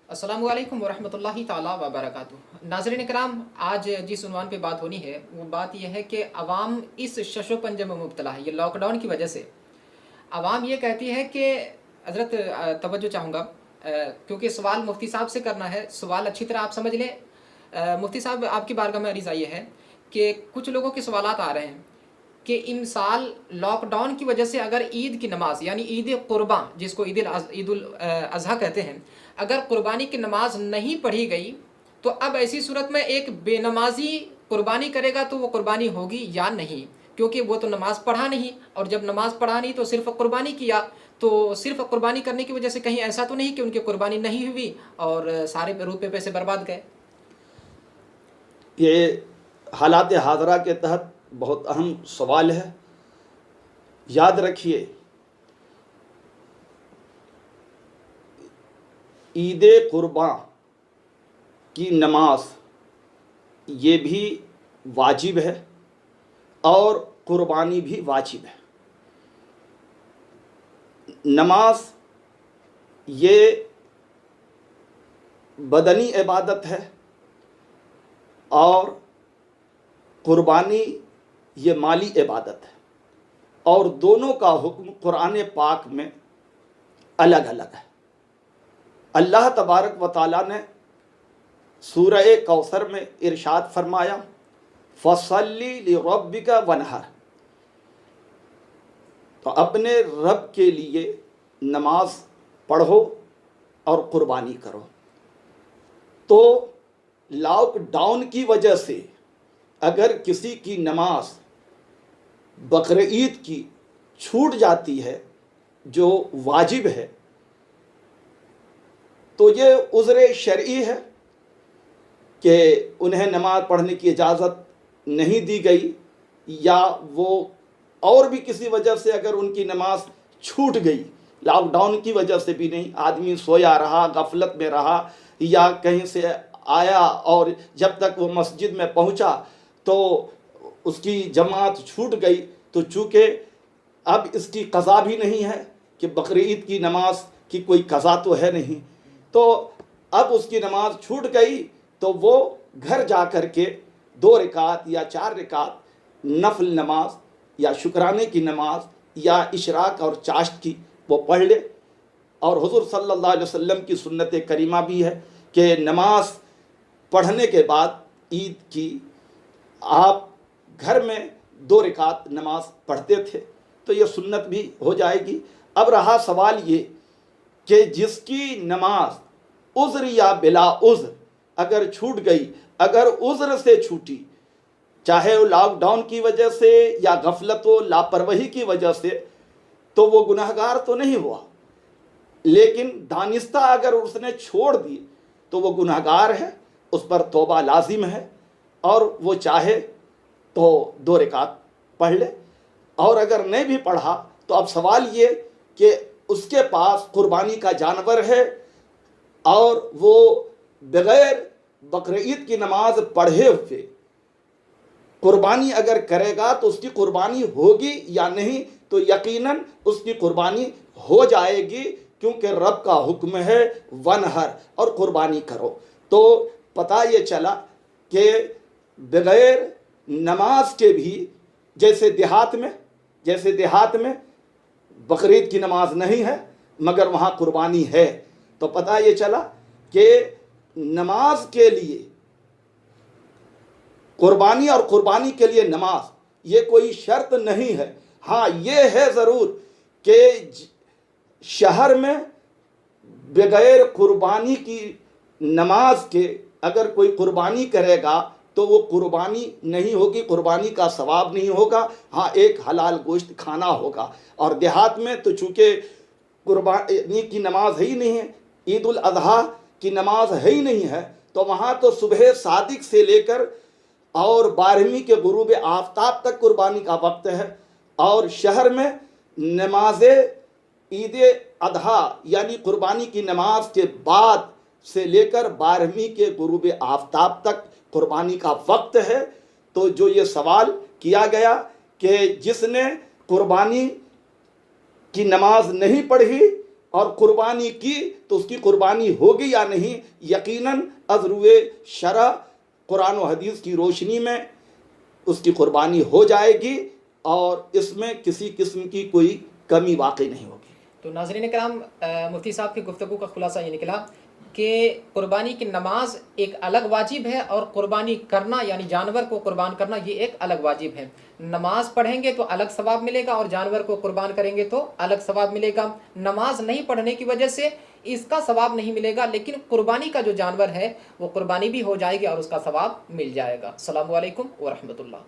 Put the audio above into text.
अस्सलामु अलैकुम वरहमतुल्लाहि ताला वबरकातुहू। नाज़रीन किराम, आज जिस उन्वान पे बात होनी है वो बात यह है कि अवाम इस शशो पंजे में मुब्तला है। ये लॉकडाउन की वजह से अवाम ये कहती है कि हज़रत तवज्जो चाहूँगा, क्योंकि सवाल मुफ्ती साहब से करना है। सवाल अच्छी तरह आप समझ लें। मुफ्ती साहब, आपकी बारगाह में अर्ज़ा ये है कि कुछ लोगों के सवालात आ रहे हैं कि इन साल लॉकडाउन की वजह से अगर ईद की नमाज यानी ईद कुर्बान, जिसको ईदुल अज़हा कहते हैं, अगर कुर्बानी की नमाज नहीं पढ़ी गई तो अब ऐसी सूरत में एक बेनमाजी कुर्बानी करेगा तो वो कुर्बानी होगी या नहीं, क्योंकि वो तो नमाज पढ़ा नहीं, और जब नमाज पढ़ा नहीं तो सिर्फ कुर्बानी किया। तो सिर्फ कुर्बानी करने की वजह से कहीं ऐसा तो नहीं कि उनकी कुर्बानी नहीं हुई और सारे रुपये पैसे बर्बाद गए। ये हालात हाज़रा के तहत बहुत अहम सवाल है। याद रखिए, ईद कुर्बान की नमाज ये भी वाजिब है और कुर्बानी भी वाजिब है। नमाज ये बदनी इबादत है और कुर्बानी ये माली इबादत है, और दोनों का हुक्म कुरान पाक में अलग अलग है। अल्लाह तबारक व तआला ने सूरह कौसर में इरशाद फरमाया, फसल्ली लिरब्बिका वनहर, तो अपने रब के लिए नमाज पढ़ो और कुर्बानी करो। तो लॉकडाउन की वजह से अगर किसी की नमाज बकर ईद की छूट जाती है जो वाजिब है, तो ये उज़्र शरई है कि उन्हें नमाज पढ़ने की इजाज़त नहीं दी गई, या वो और भी किसी वजह से अगर उनकी नमाज छूट गई, लॉकडाउन की वजह से भी नहीं, आदमी सोया रहा, गफलत में रहा, या कहीं से आया और जब तक वो मस्जिद में पहुंचा तो उसकी जमात छूट गई, तो चूँकि अब इसकी क़ज़ा भी नहीं है कि बकरीद की नमाज की कोई क़ज़ा तो है नहीं, तो अब उसकी नमाज छूट गई तो वो घर जा कर के 2 रकात या 4 रकात नफल नमाज या शुक्राने की नमाज या इशराक और चाश्त की वो पढ़ ले। और हुज़ूर सल्लल्लाहु अलैहि वसल्लम की सुन्नत करीमा भी है कि नमाज पढ़ने के बाद ईद की आप घर में 2 रकात नमाज पढ़ते थे, तो ये सुन्नत भी हो जाएगी। अब रहा सवाल ये कि जिसकी नमाज उज़्र या बिला उज़्र अगर छूट गई, अगर उज़्र से छूटी, चाहे वो लॉकडाउन की वजह से या गफलत व लापरवाही की वजह से, तो वो गुनहगार तो नहीं हुआ, लेकिन दानिस्ता अगर उसने छोड़ दी तो वो गुनहगार है, उस पर तौबा लाजिम है, और वो चाहे तो 2 रकात पढ़ ले। और अगर नहीं भी पढ़ा तो अब सवाल ये कि उसके पास कुर्बानी का जानवर है और वो बग़ैर बकर ईद की नमाज पढ़े हुए कुर्बानी अगर करेगा तो उसकी कुर्बानी होगी या नहीं, तो यकीनन उसकी कुर्बानी हो जाएगी, क्योंकि रब का हुक्म है वनहर, और कुर्बानी करो। तो पता ये चला कि बग़ैर नमाज के भी, जैसे देहात में बकरीद की नमाज नहीं है मगर वहाँ कुर्बानी है, तो पता ये चला कि नमाज के लिए कुर्बानी और कुर्बानी के लिए नमाज ये कोई शर्त नहीं है। हाँ, ये है ज़रूर कि शहर में बग़ैर कुर्बानी की नमाज के अगर कोई कुर्बानी करेगा तो वो कुर्बानी नहीं होगी, कुर्बानी का सवाब नहीं होगा। हाँ, एक हलाल गोश्त खाना होगा। और देहात में तो चूँकि कुर्बानी की नमाज है ही नहीं है, ईदुल अज़हा की नमाज है ही नहीं है, तो वहाँ तो सुबह सादिक से लेकर और 12वीं के गुरूब आफ्ताब तक कुर्बानी का वक्त है। और शहर में नमाज ईद अज़हा यानी कुर्बानी की नमाज के बाद से लेकर 12वीं के गुरूब आफ्ताब तक कुर्बानी का वक्त है। तो जो ये सवाल किया गया कि जिसने कुर्बानी की नमाज नहीं पढ़ी और कुर्बानी की तो उसकी कुर्बानी होगी या नहीं, यकीनन अज़रुए शरअ कुरान व हदीस की रोशनी में उसकी कुर्बानी हो जाएगी और इसमें किसी किस्म की कोई कमी वाकई नहीं होगी। तो नाज़रीन कराम, मुफ्ती साहब की गुफ्तगू का खुलासा ये निकला कि कुर्बानी की नमाज एक अलग वाजिब है और कुर्बानी करना यानी जानवर को कुर्बान करना ये एक अलग वाजिब है। नमाज पढ़ेंगे तो अलग सवाब मिलेगा और जानवर को कुर्बान करेंगे तो अलग सवाब मिलेगा। नमाज नहीं पढ़ने की वजह से इसका सवाब नहीं मिलेगा, लेकिन कुर्बानी का जो जानवर है वो कुर्बानी भी हो जाएगी और उसका सवाब मिल जाएगा। अस्सलामु अलैकुम व रहमतुल्लाह।